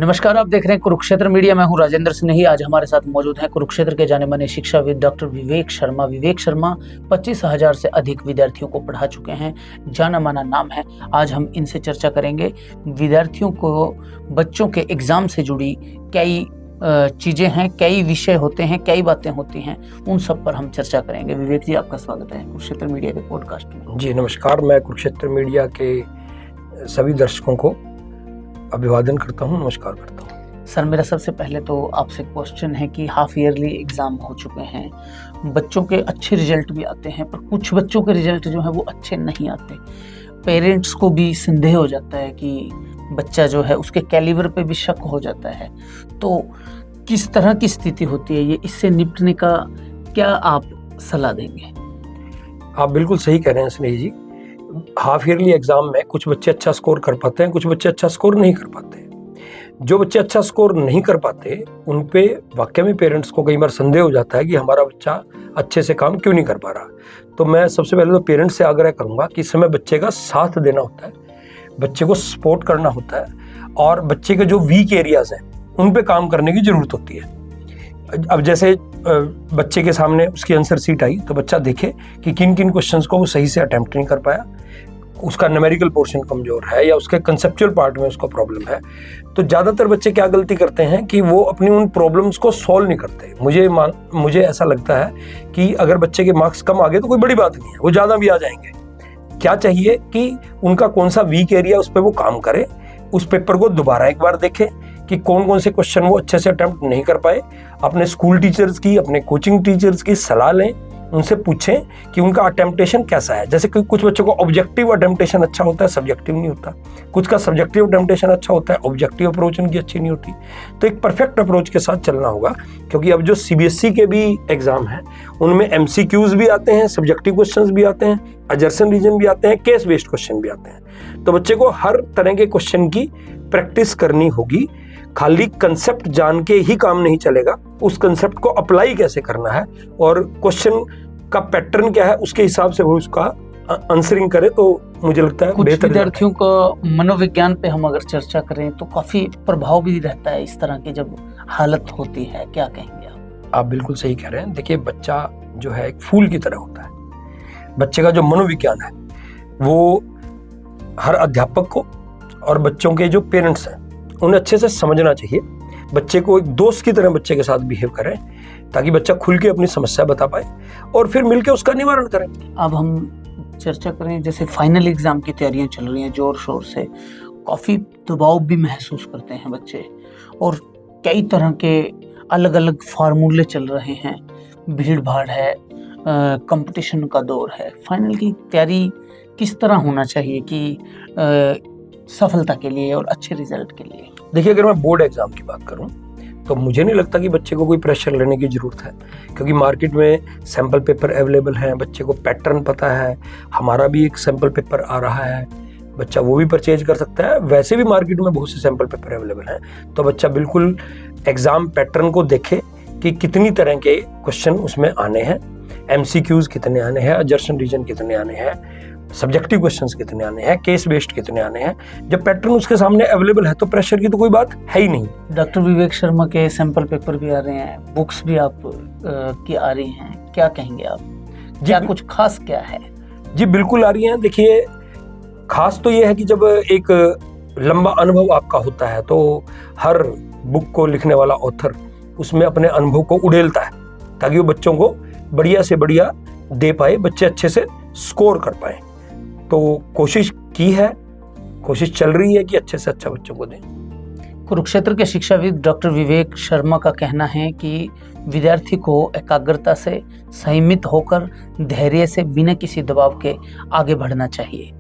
नमस्कार, आप देख रहे हैं कुरुक्षेत्र मीडिया। मैं हूं राजेंद्र स्नेही। आज हमारे साथ मौजूद हैं कुरुक्षेत्र के जाने माने शिक्षाविद डॉक्टर विवेक शर्मा। विवेक शर्मा 25,000 से अधिक विद्यार्थियों को पढ़ा चुके हैं, जाना माना नाम है। आज हम इनसे चर्चा करेंगे विद्यार्थियों को बच्चों के एग्जाम से जुड़ी कई चीज़ें हैं, कई विषय होते हैं, कई बातें होती हैं, उन सब पर हम चर्चा करेंगे। विवेक जी, आपका स्वागत है कुरुक्षेत्र मीडिया के पॉडकास्ट में। जी नमस्कार, मैं कुरुक्षेत्र मीडिया के सभी दर्शकों को अभिवादन करता हूँ, नमस्कार करता हूँ। सर, मेरा सबसे पहले तो आपसे क्वेश्चन है कि हाफ ईयरली एग्ज़ाम हो चुके हैं, बच्चों के अच्छे रिजल्ट भी आते हैं, पर कुछ बच्चों के रिजल्ट जो है वो अच्छे नहीं आते। पेरेंट्स को भी संदेह हो जाता है कि बच्चा जो है उसके कैलिबर पे भी शक हो जाता है। तो किस तरह की स्थिति होती है ये, इससे निपटने का क्या आप सलाह देंगे? आप बिल्कुल सही कह रहे हैं स्नेही जी। हाफ ईयरली एग्जाम में कुछ बच्चे अच्छा स्कोर कर पाते हैं, कुछ बच्चे अच्छा स्कोर नहीं कर पाते। जो बच्चे अच्छा स्कोर नहीं कर पाते उन पे वाकई में पेरेंट्स को कई बार संदेह हो जाता है कि हमारा बच्चा अच्छे से काम क्यों नहीं कर पा रहा। तो मैं सबसे पहले तो पेरेंट्स से आग्रह करूंगा कि इस समय बच्चे का साथ देना होता है, बच्चे को सपोर्ट करना होता है और बच्चे के जो वीक एरियाज हैं उन पे काम करने की जरूरत होती है। अब जैसे बच्चे के सामने उसकी आंसर सीट आई तो बच्चा देखे कि किन किन क्वेश्चंस को वो सही से अटेम्प्ट नहीं कर पाया, उसका न्यूमेरिकल पोर्शन कमजोर है या उसके कंसेप्चुअल पार्ट में उसको प्रॉब्लम है। तो ज़्यादातर बच्चे क्या गलती करते हैं कि वो अपनी उन प्रॉब्लम्स को सॉल्व नहीं करते। मुझे ऐसा लगता है कि अगर बच्चे के मार्क्स कम आ गए तो कोई बड़ी बात नहीं है, वो ज़्यादा भी आ जाएंगे। क्या चाहिए कि उनका कौन सा वीक एरिया उस पर वो काम करे, उस पेपर को दोबारा एक बार देखें कि कौन कौन से क्वेश्चन वो अच्छे से अटेम्प्ट नहीं कर पाए। अपने स्कूल टीचर्स की, अपने कोचिंग टीचर्स की सलाह लें, उनसे पूछें कि उनका अटेम्प्टेशन कैसा है। जैसे कि कुछ बच्चों को ऑब्जेक्टिव अटेम्प्टेशन अच्छा होता है, सब्जेक्टिव नहीं होता। कुछ का सब्जेक्टिव अटेम्प्टेशन अच्छा होता है, ऑब्जेक्टिव अप्रोच उनकी अच्छी नहीं होती। तो एक परफेक्ट अप्रोच के साथ चलना होगा, क्योंकि अब जो सीबीएसई के भी एग्जाम हैं उनमें एमसीक्यूज भी आते हैं, सब्जेक्टिव क्वेश्चन भी आते हैं, अजर्सन रीजन भी आते हैं, केस बेस्ड क्वेश्चन भी आते हैं। तो बच्चे को हर तरह के क्वेश्चन की प्रैक्टिस करनी होगी। खाली कंसेप्ट जान के ही काम नहीं चलेगा, उस कंसेप्ट को अप्लाई कैसे करना है और क्वेश्चन का पैटर्न क्या है उसके हिसाब से वो उसका आंसरिंग करे तो मुझे लगता है कुछ बेहतर। विद्यार्थियों को मनोविज्ञान पे हम अगर चर्चा करें तो काफी प्रभाव भी रहता है इस तरह की जब हालत होती है, क्या कहेंगे आप? आप बिल्कुल सही कह रहे हैं। देखिए, बच्चा जो है एक फूल की तरह होता है। बच्चे का जो मनोविज्ञान है वो हर अध्यापक को और बच्चों के जो पेरेंट्स हैं उन्हें अच्छे से समझना चाहिए। बच्चे को एक दोस्त की तरह बच्चे के साथ बिहेव करें ताकि बच्चा खुल के अपनी समस्या बता पाए और फिर मिलकर उसका निवारण करें। अब हम चर्चा करें, जैसे फाइनल एग्जाम की तैयारियां चल रही हैं जोर शोर से, काफी दबाव भी महसूस करते हैं बच्चे और कई तरह के अलग अलग फार्मूले चल रहे हैं, भीड़ भाड़ है, कंपटीशन का दौर है। फाइनल की तैयारी किस तरह होना चाहिए कि सफलता के लिए और अच्छे रिजल्ट के लिए? देखिए, अगर मैं बोर्ड एग्जाम की बात करूं तो मुझे नहीं लगता कि बच्चे को कोई प्रेशर लेने की जरूरत है, क्योंकि मार्केट में सैंपल पेपर अवेलेबल हैं, बच्चे को पैटर्न पता है। हमारा भी एक सैंपल पेपर आ रहा है, बच्चा वो भी परचेज कर सकता है। वैसे भी मार्केट में बहुत से सैंपल पेपर अवेलेबल हैं, तो बच्चा बिल्कुल एग्जाम पैटर्न को देखे कि कितनी तरह के क्वेश्चन उसमें आने हैं, एमसीक्यूज कितने आने हैं, अजर्सन रीजन कितने आने हैं, सब्जेक्टिव क्वेश्चंस कितने आने हैं, केस बेस्ड कितने आने हैं। जब पैटर्न उसके सामने अवेलेबल है तो प्रेशर की तो कोई बात है ही नहीं। डॉक्टर विवेक शर्मा के सैंपल पेपर भी आ रहे हैं, बुक्स भी आप की आ रही हैं, क्या कहेंगे आप? क्या कुछ खास क्या है? जी बिल्कुल आ रही हैं। देखिए, खास तो ये है कि जब एक लंबा अनुभव आपका होता है तो हर बुक को लिखने वाला ऑथर उसमें अपने अनुभव को उड़ेलता है ताकि वो बच्चों को बढ़िया से बढ़िया दे पाए, बच्चे अच्छे से स्कोर कर पाए। तो कोशिश की है, कोशिश चल रही है कि अच्छे से अच्छा बच्चों को दें। कुरुक्षेत्र के शिक्षाविद डॉक्टर विवेक शर्मा का कहना है कि विद्यार्थी को एकाग्रता से संयमित होकर धैर्य से बिना किसी दबाव के आगे बढ़ना चाहिए।